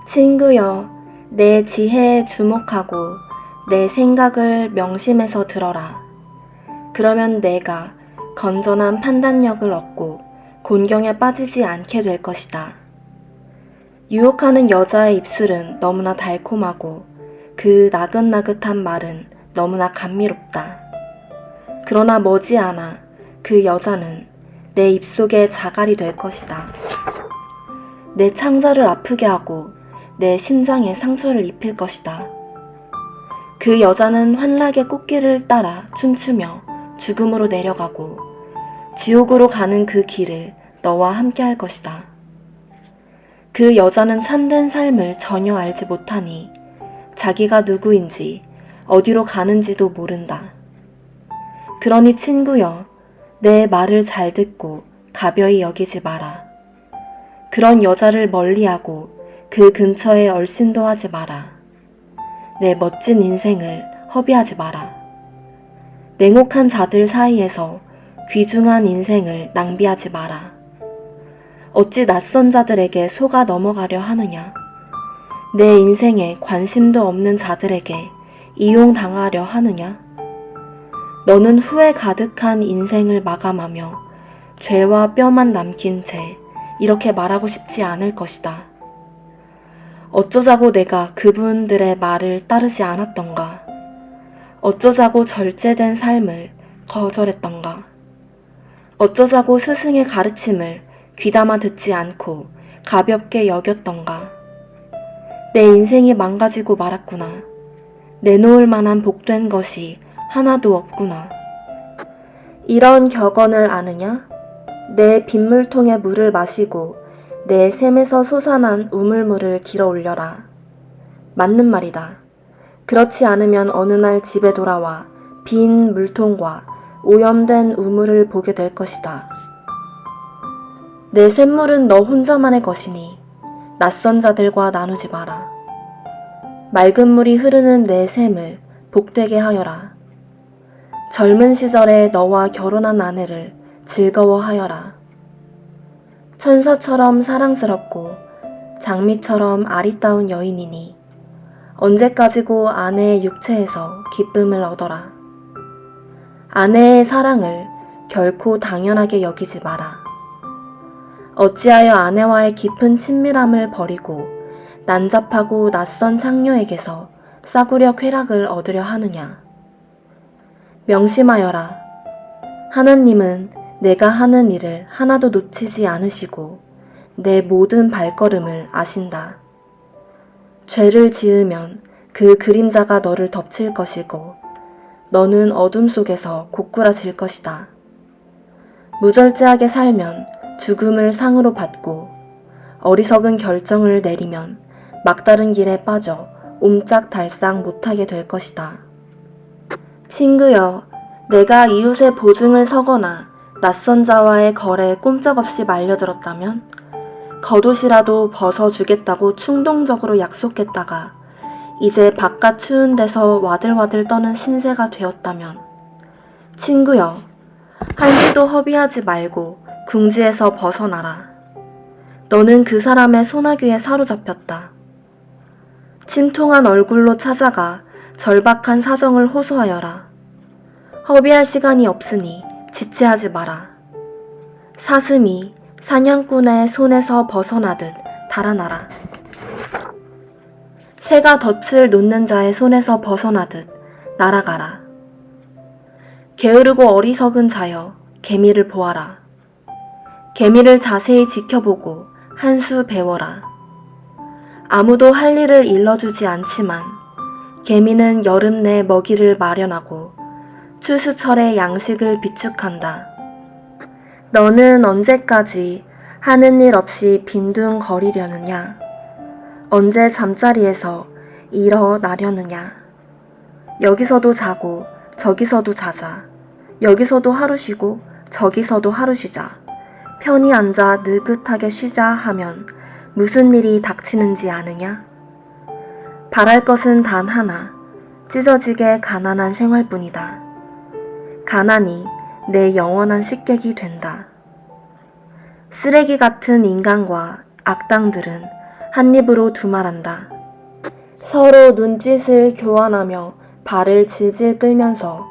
친구여, 내 지혜에 주목하고 내 생각을 명심해서 들어라. 그러면 내가 건전한 판단력을 얻고 곤경에 빠지지 않게 될 것이다. 유혹하는 여자의 입술은 너무나 달콤하고 그 나긋나긋한 말은 너무나 감미롭다. 그러나 머지않아 그 여자는 내 입속에 자갈이 될 것이다. 내 창자를 아프게 하고 내 심장에 상처를 입힐 것이다. 그 여자는 환락의 꽃길을 따라 춤추며 죽음으로 내려가고 지옥으로 가는 그 길을 너와 함께 할 것이다. 그 여자는 참된 삶을 전혀 알지 못하니 자기가 누구인지 어디로 가는지도 모른다. 그러니 친구여, 내 말을 잘 듣고 가벼이 여기지 마라. 그런 여자를 멀리하고 그 근처에 얼씬도 하지 마라. 내 멋진 인생을 허비하지 마라. 냉혹한 자들 사이에서 귀중한 인생을 낭비하지 마라. 어찌 낯선 자들에게 속아 넘어가려 하느냐? 내 인생에 관심도 없는 자들에게 이용당하려 하느냐? 너는 후회 가득한 인생을 마감하며 죄와 뼈만 남긴 채 이렇게 말하고 싶지 않을 것이다. 어쩌자고 내가 그분들의 말을 따르지 않았던가? 어쩌자고 절제된 삶을 거절했던가? 어쩌자고 스승의 가르침을 귀담아 듣지 않고 가볍게 여겼던가? 내 인생이 망가지고 말았구나. 내놓을 만한 복된 것이 하나도 없구나. 이런 격언을 아느냐? 내 빗물통에 물을 마시고 내 샘에서 솟아난 우물물을 길어 올려라. 맞는 말이다. 그렇지 않으면 어느 날 집에 돌아와 빈 물통과 오염된 우물을 보게 될 것이다. 내 샘물은 너 혼자만의 것이니 낯선 자들과 나누지 마라. 맑은 물이 흐르는 내 샘을 복되게 하여라. 젊은 시절에 너와 결혼한 아내를 즐거워하여라. 천사처럼 사랑스럽고 장미처럼 아리따운 여인이니 언제까지고 아내의 육체에서 기쁨을 얻어라. 아내의 사랑을 결코 당연하게 여기지 마라. 어찌하여 아내와의 깊은 친밀함을 버리고 난잡하고 낯선 창녀에게서 싸구려 쾌락을 얻으려 하느냐? 명심하여라. 하나님은 내가 하는 일을 하나도 놓치지 않으시고 내 모든 발걸음을 아신다. 죄를 지으면 그 그림자가 너를 덮칠 것이고 너는 어둠 속에서 고꾸라질 것이다. 무절제하게 살면 죽음을 상으로 받고 어리석은 결정을 내리면 막다른 길에 빠져 옴짝달싹 못하게 될 것이다. 친구여, 내가 이웃의 보증을 서거나 낯선 자와의 거래에 꼼짝없이 말려들었다면 겉옷이라도 벗어주겠다고 충동적으로 약속했다가 이제 바깥 추운 데서 와들와들 떠는 신세가 되었다면 친구여, 한시도 허비하지 말고 궁지에서 벗어나라. 너는 그 사람의 소나귀에 사로잡혔다. 침통한 얼굴로 찾아가 절박한 사정을 호소하여라. 허비할 시간이 없으니 지체하지 마라. 사슴이 사냥꾼의 손에서 벗어나듯 달아나라. 새가 덫을 놓는 자의 손에서 벗어나듯 날아가라. 게으르고 어리석은 자여, 개미를 보아라. 개미를 자세히 지켜보고 한 수 배워라. 아무도 할 일을 일러주지 않지만 개미는 여름 내 먹이를 마련하고 추수철에 양식을 비축한다. 너는 언제까지 하는 일 없이 빈둥거리려느냐? 언제 잠자리에서 일어나려느냐? 여기서도 자고 저기서도 자자. 여기서도 하루 쉬고 저기서도 하루 쉬자. 편히 앉아 느긋하게 쉬자 하면 무슨 일이 닥치는지 아느냐? 바랄 것은 단 하나, 찢어지게 가난한 생활뿐이다. 가난이 내 영원한 식객이 된다. 쓰레기 같은 인간과 악당들은 한 입으로 두말한다. 서로 눈짓을 교환하며 발을 질질 끌면서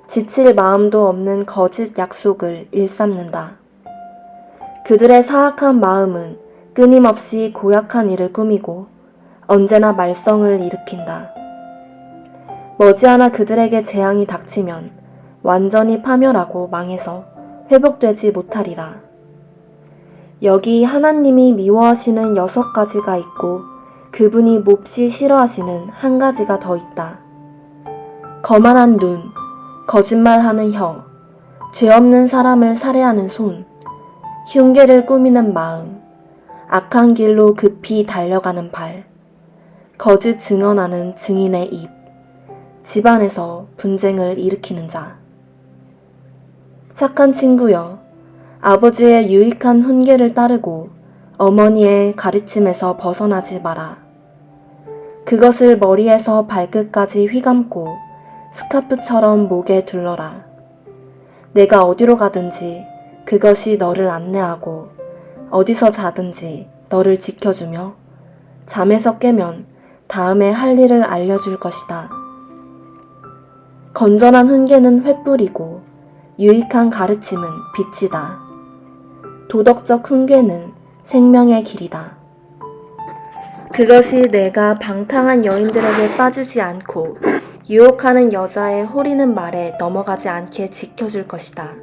지칠 마음도 없는 거짓 약속을 일삼는다. 그들의 사악한 마음은 끊임없이 고약한 일을 꾸미고 언제나 말썽을 일으킨다. 머지않아 그들에게 재앙이 닥치면 완전히 파멸하고 망해서 회복되지 못하리라. 여기 하나님이 미워하시는 6가지가 있고 그분이 몹시 싫어하시는 한 가지가 더 있다. 거만한 눈, 거짓말하는 혀, 죄 없는 사람을 살해하는 손, 흉계를 꾸미는 마음, 악한 길로 급히 달려가는 발, 거짓 증언하는 증인의 입, 집안에서 분쟁을 일으키는 자. 착한 친구여, 아버지의 유익한 훈계를 따르고 어머니의 가르침에서 벗어나지 마라. 그것을 머리에서 발끝까지 휘감고 스카프처럼 목에 둘러라. 내가 어디로 가든지 그것이 너를 안내하고 어디서 자든지 너를 지켜주며 잠에서 깨면 다음에 할 일을 알려줄 것이다. 건전한 훈계는 횃불이고 유익한 가르침은 빛이다. 도덕적 훈계는 생명의 길이다. 그것이 내가 방탕한 여인들에게 빠지지 않고 유혹하는 여자의 호리는 말에 넘어가지 않게 지켜줄 것이다.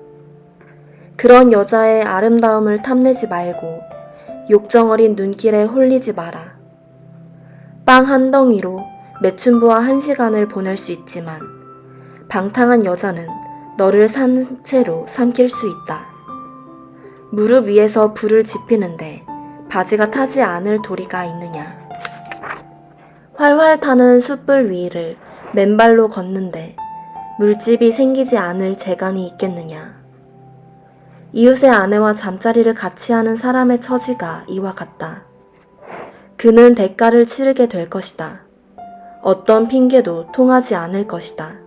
그런 여자의 아름다움을 탐내지 말고 욕정어린 눈길에 홀리지 마라. 빵 한 덩이로 매춘부와 1시간을 보낼 수 있지만 방탕한 여자는 너를 산채로 삼킬 수 있다. 무릎 위에서 불을 지피는데 바지가 타지 않을 도리가 있느냐. 활활 타는 숯불 위를 맨발로 걷는데 물집이 생기지 않을 재간이 있겠느냐. 이웃의 아내와 잠자리를 같이 하는 사람의 처지가 이와 같다. 그는 대가를 치르게 될 것이다. 어떤 핑계도 통하지 않을 것이다.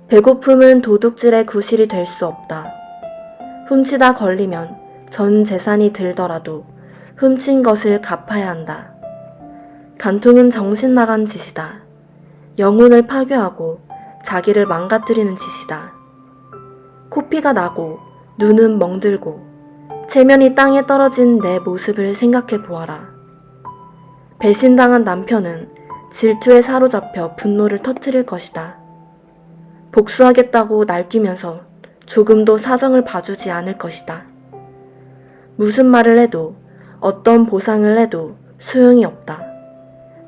배고픔은 도둑질의 구실이 될 수 없다. 훔치다 걸리면 전 재산이 들더라도 훔친 것을 갚아야 한다. 간통은 정신 나간 짓이다. 영혼을 파괴하고 자기를 망가뜨리는 짓이다. 코피가 나고 눈은 멍들고 체면이 땅에 떨어진 내 모습을 생각해 보아라. 배신당한 남편은 질투에 사로잡혀 분노를 터뜨릴 것이다. 복수하겠다고 날뛰면서 조금도 사정을 봐주지 않을 것이다. 무슨 말을 해도 어떤 보상을 해도 소용이 없다.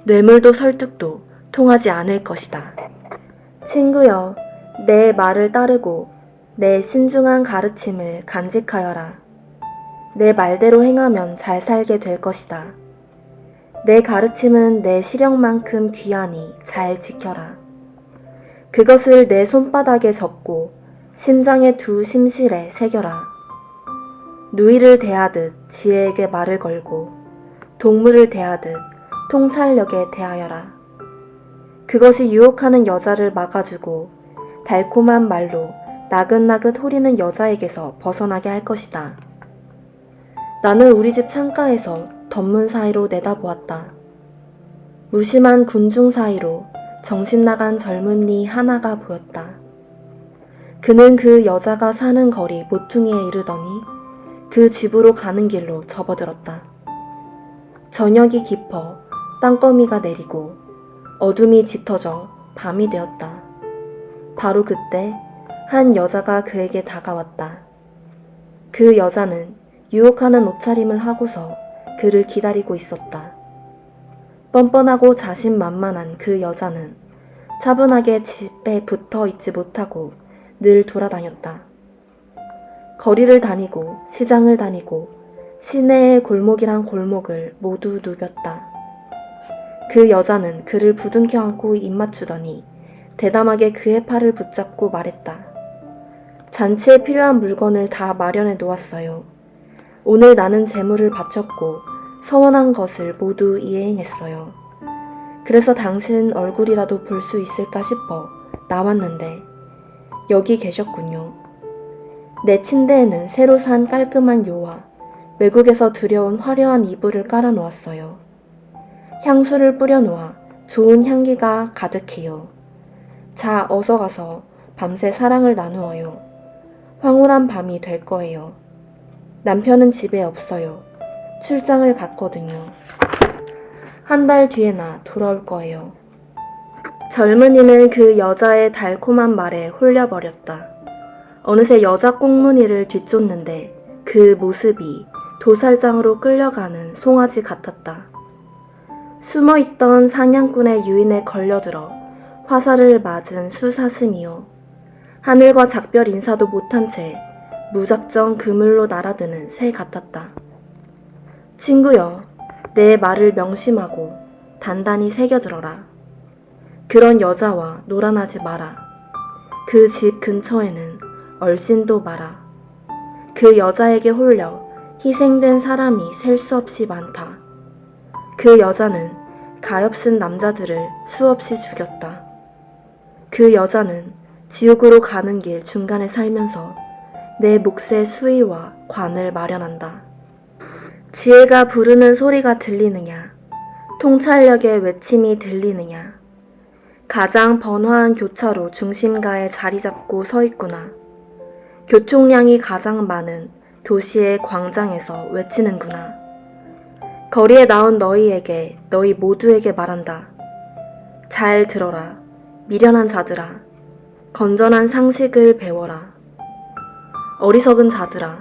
뇌물도 설득도 통하지 않을 것이다. 친구여, 내 말을 따르고 내 신중한 가르침을 간직하여라. 내 말대로 행하면 잘 살게 될 것이다. 내 가르침은 내 시력만큼 귀하니 잘 지켜라. 그것을 내 손바닥에 적고 심장의 두 심실에 새겨라. 누이를 대하듯 지혜에게 말을 걸고 동물을 대하듯 통찰력에 대하여라. 그것이 유혹하는 여자를 막아주고 달콤한 말로 나긋나긋 호리는 여자에게서 벗어나게 할 것이다. 나는 우리 집 창가에서 덧문 사이로 내다보았다. 무심한 군중 사이로 정신나간 젊은이 하나가 보였다. 그는 그 여자가 사는 거리 모퉁이에 이르더니 그 집으로 가는 길로 접어들었다. 저녁이 깊어 땅거미가 내리고 어둠이 짙어져 밤이 되었다. 바로 그때 한 여자가 그에게 다가왔다. 그 여자는 유혹하는 옷차림을 하고서 그를 기다리고 있었다. 뻔뻔하고 자신만만한 그 여자는 차분하게 집에 붙어 있지 못하고 늘 돌아다녔다. 거리를 다니고 시장을 다니고 시내의 골목이란 골목을 모두 누볐다. 그 여자는 그를 부둥켜 안고 입맞추더니 대담하게 그의 팔을 붙잡고 말했다. 잔치에 필요한 물건을 다 마련해 놓았어요. 오늘 나는 재물을 바쳤고 서원한 것을 모두 이행했어요. 그래서 당신 얼굴이라도 볼 수 있을까 싶어 나왔는데 여기 계셨군요. 내 침대에는 새로 산 깔끔한 요와 외국에서 들여온 화려한 이불을 깔아놓았어요. 향수를 뿌려놓아 좋은 향기가 가득해요. 자, 어서 가서 밤새 사랑을 나누어요. 황홀한 밤이 될 거예요. 남편은 집에 없어요. 출장을 갔거든요. 한 달 뒤에나 돌아올 거예요. 젊은이는 그 여자의 달콤한 말에 홀려버렸다. 어느새 여자 꽁무니를 뒤쫓는데 그 모습이 도살장으로 끌려가는 송아지 같았다. 숨어있던 사냥꾼의 유인에 걸려들어 화살을 맞은 수사슴이요. 하늘과 작별 인사도 못한 채 무작정 그물로 날아드는 새 같았다. 친구여, 내 말을 명심하고 단단히 새겨들어라. 그런 여자와 놀아나지 마라. 그 집 근처에는 얼씬도 마라. 그 여자에게 홀려 희생된 사람이 셀 수 없이 많다. 그 여자는 가엾은 남자들을 수없이 죽였다. 그 여자는 지옥으로 가는 길 중간에 살면서 내 몫의 수위와 관을 마련한다. 지혜가 부르는 소리가 들리느냐? 통찰력의 외침이 들리느냐? 가장 번화한 교차로 중심가에 자리 잡고 서 있구나. 교통량이 가장 많은 도시의 광장에서 외치는구나. 거리에 나온 너희에게, 너희 모두에게 말한다. 잘 들어라. 미련한 자들아. 건전한 상식을 배워라. 어리석은 자들아.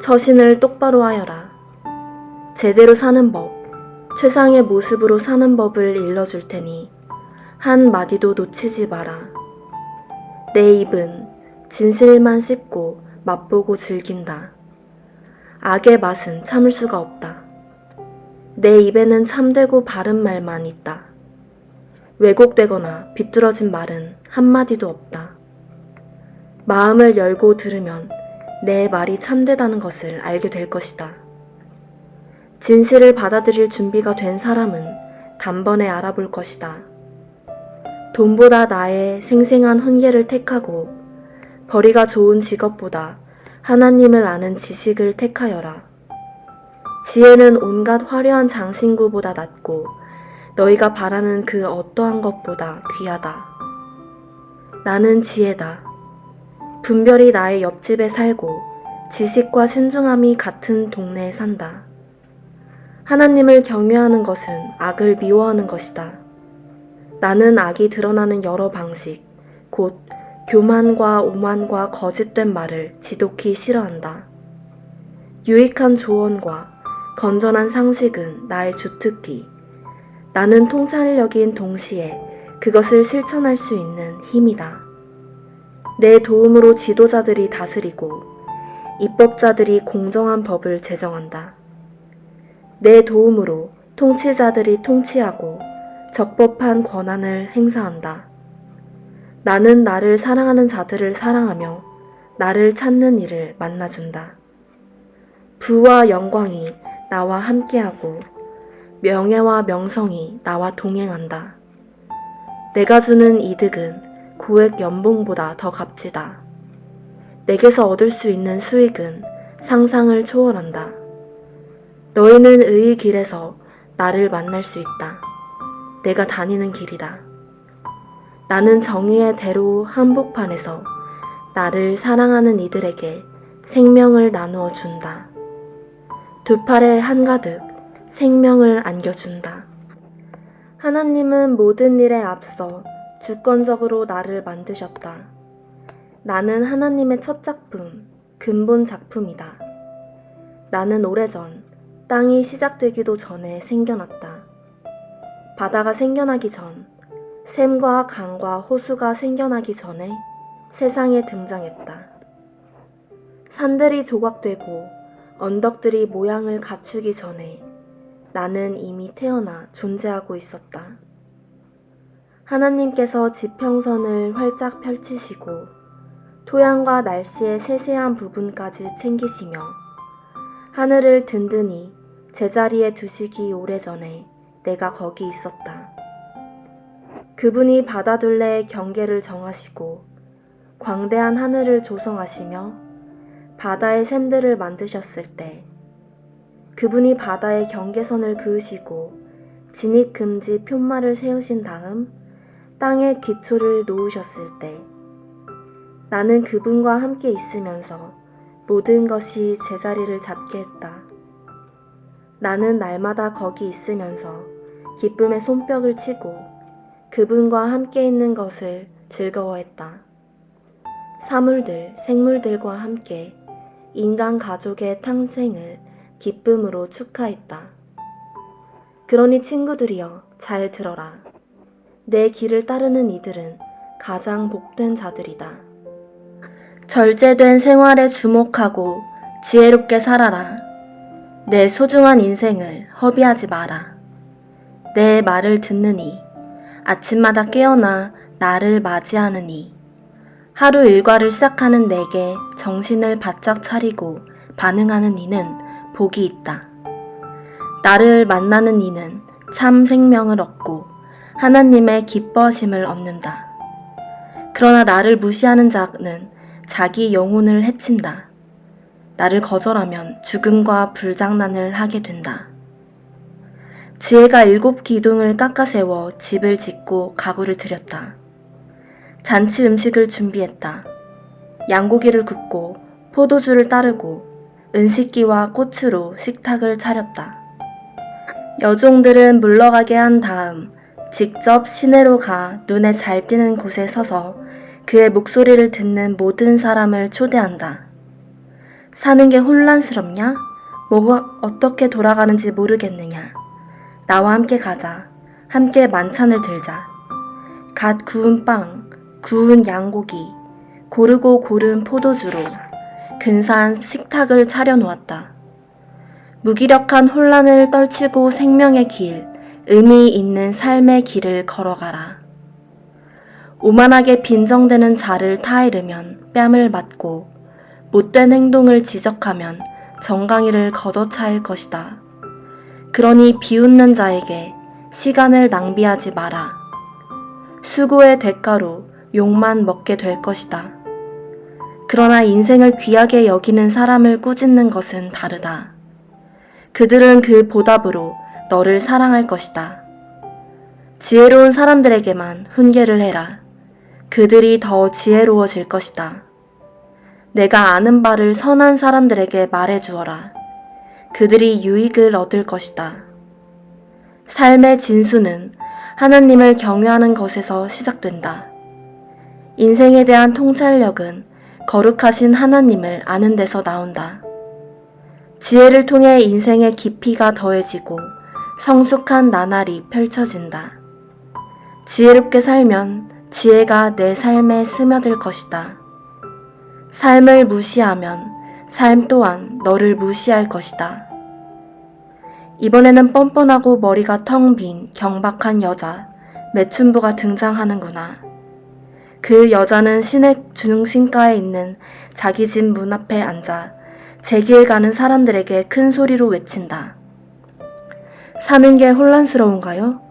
처신을 똑바로 하여라. 제대로 사는 법, 최상의 모습으로 사는 법을 일러줄 테니 한 마디도 놓치지 마라. 내 입은 진실만 씹고 맛보고 즐긴다. 악의 맛은 참을 수가 없다. 내 입에는 참되고 바른 말만 있다. 왜곡되거나 비뚤어진 말은 한마디도 없다. 마음을 열고 들으면 내 말이 참되다는 것을 알게 될 것이다. 진실을 받아들일 준비가 된 사람은 단번에 알아볼 것이다. 돈보다 나의 생생한 훈계를 택하고 벌이가 좋은 직업보다 하나님을 아는 지식을 택하여라. 지혜는 온갖 화려한 장신구보다 낫고 너희가 바라는 그 어떠한 것보다 귀하다. 나는 지혜다. 분별이 나의 옆집에 살고 지식과 신중함이 같은 동네에 산다. 하나님을 경외하는 것은 악을 미워하는 것이다. 나는 악이 드러나는 여러 방식, 곧 교만과 오만과 거짓된 말을 지독히 싫어한다. 유익한 조언과 건전한 상식은 나의 주특기. 나는 통찰력인 동시에 그것을 실천할 수 있는 힘이다. 내 도움으로 지도자들이 다스리고 입법자들이 공정한 법을 제정한다. 내 도움으로 통치자들이 통치하고 적법한 권한을 행사한다. 나는 나를 사랑하는 자들을 사랑하며 나를 찾는 이를 만나준다. 부와 영광이 나와 함께하고 명예와 명성이 나와 동행한다. 내가 주는 이득은 고액 연봉보다 더 값지다. 내게서 얻을 수 있는 수익은 상상을 초월한다. 너희는 의의 길에서 나를 만날 수 있다. 내가 다니는 길이다. 나는 정의의 대로 한복판에서 나를 사랑하는 이들에게 생명을 나누어 준다. 두 팔에 한가득 생명을 안겨준다. 하나님은 모든 일에 앞서 주권적으로 나를 만드셨다. 나는 하나님의 첫 작품, 근본 작품이다. 나는 오래전 땅이 시작되기도 전에 생겨났다. 바다가 생겨나기 전, 샘과 강과 호수가 생겨나기 전에 세상에 등장했다. 산들이 조각되고 언덕들이 모양을 갖추기 전에 나는 이미 태어나 존재하고 있었다. 하나님께서 지평선을 활짝 펼치시고 토양과 날씨의 세세한 부분까지 챙기시며 하늘을 든든히 제자리에 두시기 오래전에 내가 거기 있었다. 그분이 바다둘레의 경계를 정하시고 광대한 하늘을 조성하시며 바다의 샘들을 만드셨을 때 그분이 바다의 경계선을 그으시고 진입금지 푯말을 세우신 다음 땅에 기초를 놓으셨을 때 나는 그분과 함께 있으면서 모든 것이 제자리를 잡게 했다. 나는 날마다 거기 있으면서 기쁨의 손뼉을 치고 그분과 함께 있는 것을 즐거워했다. 사물들, 생물들과 함께 인간 가족의 탄생을 기쁨으로 축하했다. 그러니 친구들이여 잘 들어라. 내 길을 따르는 이들은 가장 복된 자들이다. 절제된 생활에 주목하고 지혜롭게 살아라. 내 소중한 인생을 허비하지 마라. 내 말을 듣느니 아침마다 깨어나 나를 맞이하느니 하루 일과를 시작하는 내게 정신을 바짝 차리고 반응하는 이는 복이 있다. 나를 만나는 이는 참 생명을 얻고 하나님의 기뻐하심을 얻는다. 그러나 나를 무시하는 자는 자기 영혼을 해친다. 나를 거절하면 죽음과 불장난을 하게 된다. 지혜가 7 기둥을 깎아세워 집을 짓고 가구를 들였다. 잔치 음식을 준비했다. 양고기를 굽고 포도주를 따르고 은식기와 꽃으로 식탁을 차렸다. 여종들은 물러가게 한 다음 직접 시내로 가 눈에 잘 띄는 곳에 서서 그의 목소리를 듣는 모든 사람을 초대한다. 사는 게 혼란스럽냐? 뭐가 어떻게 돌아가는지 모르겠느냐? 나와 함께 가자. 함께 만찬을 들자. 갓 구운 빵, 구운 양고기, 고르고 고른 포도주로 근사한 식탁을 차려놓았다. 무기력한 혼란을 떨치고 생명의 길, 의미 있는 삶의 길을 걸어가라. 오만하게 빈정대는 자를 타이르면 뺨을 맞고 못된 행동을 지적하면 정강이를 걷어차일 것이다. 그러니 비웃는 자에게 시간을 낭비하지 마라. 수고의 대가로 욕만 먹게 될 것이다. 그러나 인생을 귀하게 여기는 사람을 꾸짖는 것은 다르다. 그들은 그 보답으로 너를 사랑할 것이다. 지혜로운 사람들에게만 훈계를 해라. 그들이 더 지혜로워질 것이다. 내가 아는 바를 선한 사람들에게 말해주어라. 그들이 유익을 얻을 것이다. 삶의 진수는 하나님을 경외하는 것에서 시작된다. 인생에 대한 통찰력은 거룩하신 하나님을 아는 데서 나온다. 지혜를 통해 인생의 깊이가 더해지고 성숙한 나날이 펼쳐진다. 지혜롭게 살면 지혜가 내 삶에 스며들 것이다. 삶을 무시하면 삶 또한 너를 무시할 것이다. 이번에는 뻔뻔하고 머리가 텅 빈 경박한 여자 매춘부가 등장하는구나. 그 여자는 시내 중심가에 있는 자기 집 문 앞에 앉아 제 길 가는 사람들에게 큰 소리로 외친다. 사는 게 혼란스러운가요?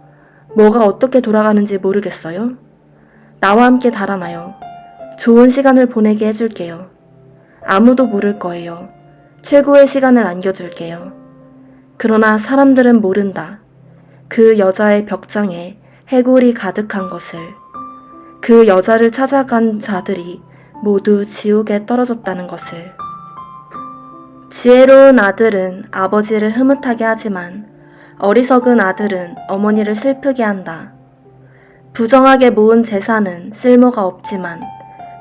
뭐가 어떻게 돌아가는지 모르겠어요? 나와 함께 달아나요. 좋은 시간을 보내게 해줄게요. 아무도 모를 거예요. 최고의 시간을 안겨줄게요. 그러나 사람들은 모른다. 그 여자의 벽장에 해골이 가득한 것을. 그 여자를 찾아간 자들이 모두 지옥에 떨어졌다는 것을. 지혜로운 아들은 아버지를 흐뭇하게 하지만 어리석은 아들은 어머니를 슬프게 한다. 부정하게 모은 재산은 쓸모가 없지만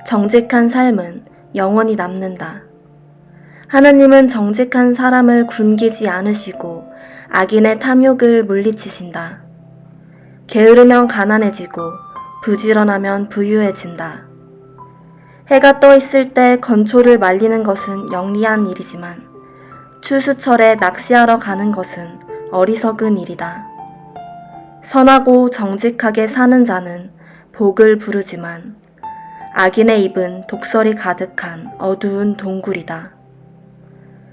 정직한 삶은 영원히 남는다. 하나님은 정직한 사람을 굶기지 않으시고 악인의 탐욕을 물리치신다. 게으르면 가난해지고 부지런하면 부유해진다. 해가 떠 있을 때 건초를 말리는 것은 영리한 일이지만 추수철에 낚시하러 가는 것은 어리석은 일이다. 선하고 정직하게 사는 자는 복을 부르지만 악인의 입은 독설이 가득한 어두운 동굴이다.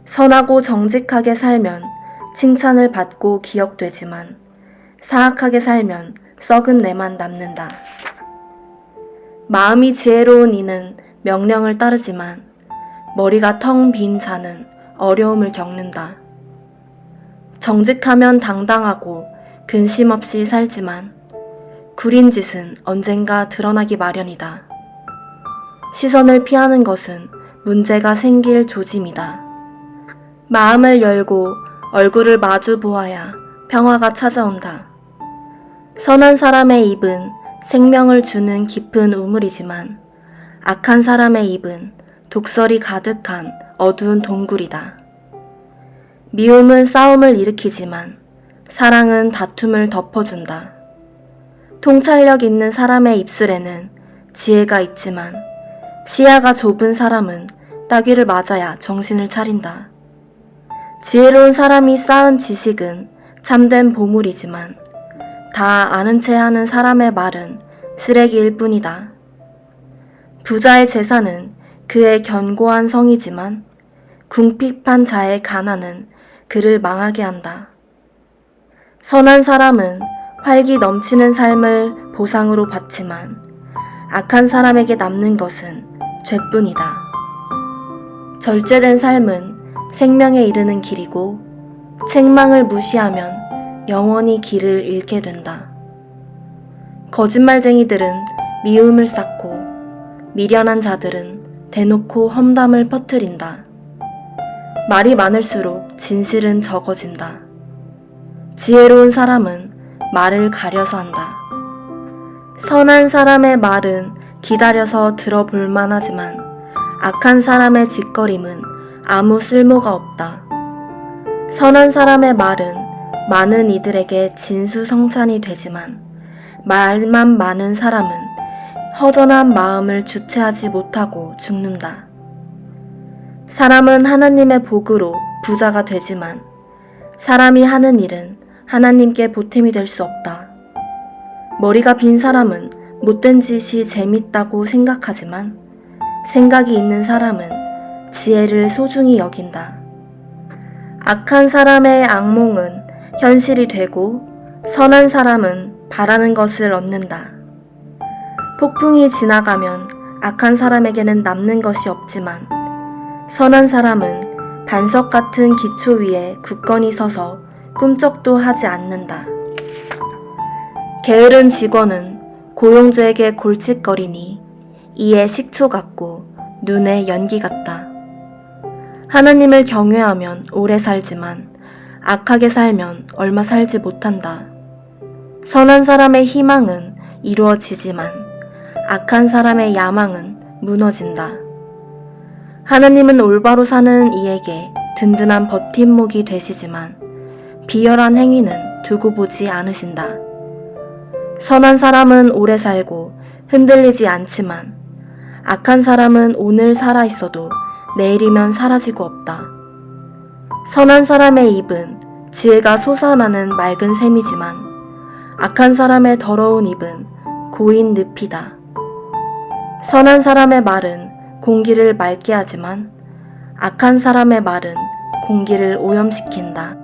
선하고 정직하게 살면 칭찬을 받고 기억되지만 사악하게 살면 썩은 내만 남는다. 마음이 지혜로운 이는 명령을 따르지만 머리가 텅 빈 자는 어려움을 겪는다. 정직하면 당당하고 근심 없이 살지만 구린 짓은 언젠가 드러나기 마련이다. 시선을 피하는 것은 문제가 생길 조짐이다. 마음을 열고 얼굴을 마주 보아야 평화가 찾아온다. 선한 사람의 입은 생명을 주는 깊은 우물이지만 악한 사람의 입은 독설이 가득한 어두운 동굴이다. 미움은 싸움을 일으키지만 사랑은 다툼을 덮어준다. 통찰력 있는 사람의 입술에는 지혜가 있지만 시야가 좁은 사람은 따귀를 맞아야 정신을 차린다. 지혜로운 사람이 쌓은 지식은 참된 보물이지만 다 아는 체 하는 사람의 말은 쓰레기일 뿐이다. 부자의 재산은 그의 견고한 성이지만 궁핍한 자의 가난은 그를 망하게 한다. 선한 사람은 활기 넘치는 삶을 보상으로 받지만 악한 사람에게 남는 것은 죄뿐이다. 절제된 삶은 생명에 이르는 길이고 책망을 무시하면 영원히 길을 잃게 된다. 거짓말쟁이들은 미움을 쌓고 미련한 자들은 대놓고 험담을 퍼뜨린다. 말이 많을수록 진실은 적어진다. 지혜로운 사람은 말을 가려서 한다. 선한 사람의 말은 기다려서 들어볼 만하지만 악한 사람의 짓거림은 아무 쓸모가 없다. 선한 사람의 말은 많은 이들에게 진수성찬이 되지만 말만 많은 사람은 허전한 마음을 주체하지 못하고 죽는다. 사람은 하나님의 복으로 부자가 되지만 사람이 하는 일은 하나님께 보탬이 될 수 없다. 머리가 빈 사람은 못된 짓이 재밌다고 생각하지만 생각이 있는 사람은 지혜를 소중히 여긴다. 악한 사람의 악몽은 현실이 되고 선한 사람은 바라는 것을 얻는다. 폭풍이 지나가면 악한 사람에게는 남는 것이 없지만 선한 사람은 반석 같은 기초 위에 굳건히 서서 꿈쩍도 하지 않는다. 게으른 직원은 고용주에게 골칫거리니 이에 식초 같고 눈에 연기 같다. 하나님을 경외하면 오래 살지만 악하게 살면 얼마 살지 못한다. 선한 사람의 희망은 이루어지지만 악한 사람의 야망은 무너진다. 하나님은 올바로 사는 이에게 든든한 버팀목이 되시지만 비열한 행위는 두고 보지 않으신다. 선한 사람은 오래 살고 흔들리지 않지만 악한 사람은 오늘 살아 있어도 내일이면 사라지고 없다. 선한 사람의 입은 지혜가 솟아나는 맑은 샘이지만 악한 사람의 더러운 입은 고인 늪이다. 선한 사람의 말은 공기를 맑게 하지만 악한 사람의 말은 공기를 오염시킨다.